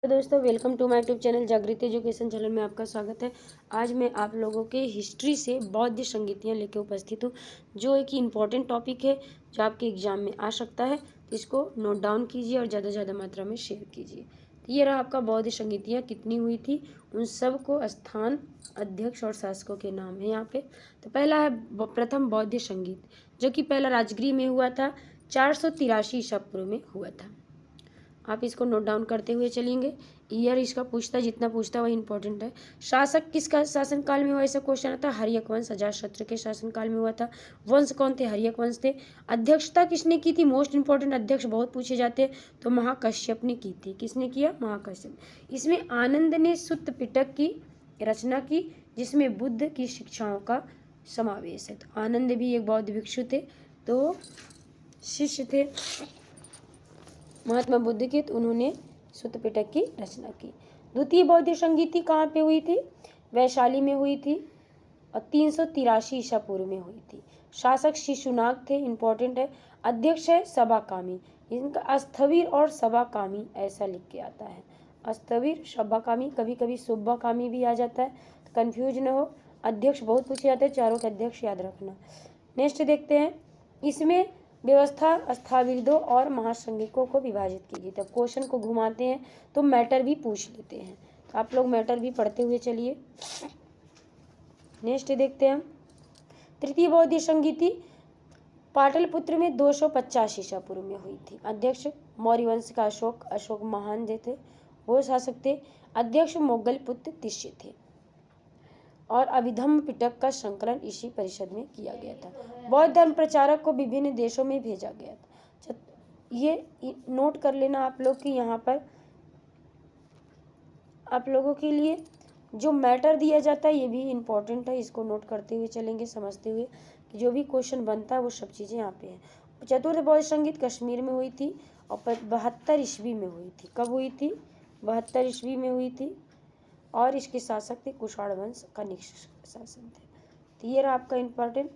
तो दोस्तों welcome to my YouTube channel Jagriti education channel में आपका स्वागत है। आज मैं आप लोगों के हिस्ट्री से बौद्ध संगीतियाँ लेकर उपस्थित हूँ, जो एक इम्पॉर्टेंट टॉपिक है जो आपके एग्जाम में आ सकता है। तो इसको नोट डाउन कीजिए और ज़्यादा से ज़्यादा मात्रा में शेयर कीजिए। तो ये रहा आपका बौद्ध संगीतियाँ कितनी हुई थी, उन सब को स्थान, अध्यक्ष और शासकों के नाम है यहाँ पे। तो पहला है प्रथम बौद्ध संगीत, जो कि पहला राजगृह में हुआ था, 483 ईसा पूर्व में हुआ था। आप इसको नोट डाउन करते हुए चलेंगे। ईयर इसका पूछता है, जितना पूछता है वही इंपॉर्टेंट है। शासक किसका शासनकाल में हुआ, ऐसा क्वेश्चन आता है। हर्यक वंश अजातशत्रु के शासनकाल में हुआ था। वंश कौन थे? हर्यक वंश थे। अध्यक्षता किसने की थी? मोस्ट इंपॉर्टेंट अध्यक्ष बहुत पूछे जाते हैं, तो महाकश्यप ने की थी। किसने किया? महाकश्यप। इसमें आनंद ने सुत्त पिटक की रचना की, जिसमें बुद्ध की शिक्षाओं का समावेश है। तो आनंद भी एक बौद्ध भिक्षु थे, तो शिष्य थे महात्मा बुद्ध के, तो उन्होंने सुत्त पिटक की रचना की। द्वितीय बौद्ध संगीति कहाँ पे हुई थी? वैशाली में हुई थी और 383 ईसा पूर्व में हुई थी। शासक शिशुनाग थे, इंपॉर्टेंट है। अध्यक्ष है सभाकामी। इनका अस्थविर और सभाकामी ऐसा लिख के आता है। अस्थविर, सभाकामी, कभी कभी सुब्बाकामी भी आ जाता है, तो कन्फ्यूज न हो। अध्यक्ष बहुत पूछे जाते हैं, चारों के अध्यक्ष याद रखना। नेक्स्ट देखते हैं, इसमें व्यवस्था स्थविरों और महासंघिकों को विभाजित की गई। तब क्वेश्चन को घुमाते हैं तो मैटर भी पूछ लेते हैं, तो आप लोग मैटर भी पढ़ते हुए चलिए। नेक्स्ट देखते हैं, तृतीय बौद्ध संगीति पाटलिपुत्र में 250 ईसा पूर्व में हुई थी। अध्यक्ष मौर्य वंश का अशोक महान जो थे वो शासक थे। अध्यक्ष मोगल पुत्र तिष्य थे और अभिधम्म पिटक का संकलन इसी परिषद में किया गया था। बौद्ध धर्म प्रचारक को विभिन्न देशों में भेजा गया था। ये नोट कर लेना आप लोग कि यहाँ पर आप लोगों के लिए जो मैटर दिया जाता है ये भी इम्पोर्टेंट है। इसको नोट करते हुए चलेंगे, समझते हुए कि जो भी क्वेश्चन बनता है वो सब चीज़ें यहाँ पे हैं। चतुर्थ बौद्ध संगीत कश्मीर में हुई थी और 72 ईस्वी में हुई थी। कब हुई थी? 72 ईस्वी में हुई थी और इसके शासक थे कुषाण वंश का शासन थे। तो ये रहा आपका इम्पोर्टेंट।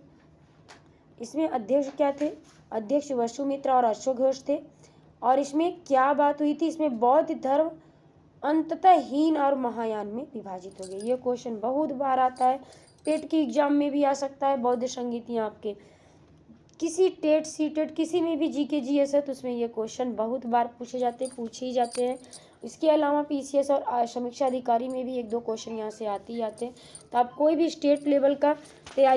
इसमें अध्यक्ष क्या थे? अध्यक्ष वसुमित्र और अशोक घोष थे। और इसमें क्या बात हुई थी? इसमें बौद्ध धर्म अंततः हीन और महायान में विभाजित हो गए। ये क्वेश्चन बहुत बार आता है, टेट के एग्जाम में भी आ सकता है। बौद्ध संगीतियाँ आपके किसी टेट सी टेट किसी में भी जीके जीएस है तो उसमें ये क्वेश्चन बहुत बार पूछे ही जाते हैं। इसके अलावा पीसीएस और समीक्षा अधिकारी में भी एक दो क्वेश्चन यहाँ से आते ही आते हैं। तो आप कोई भी स्टेट लेवल का तैयारी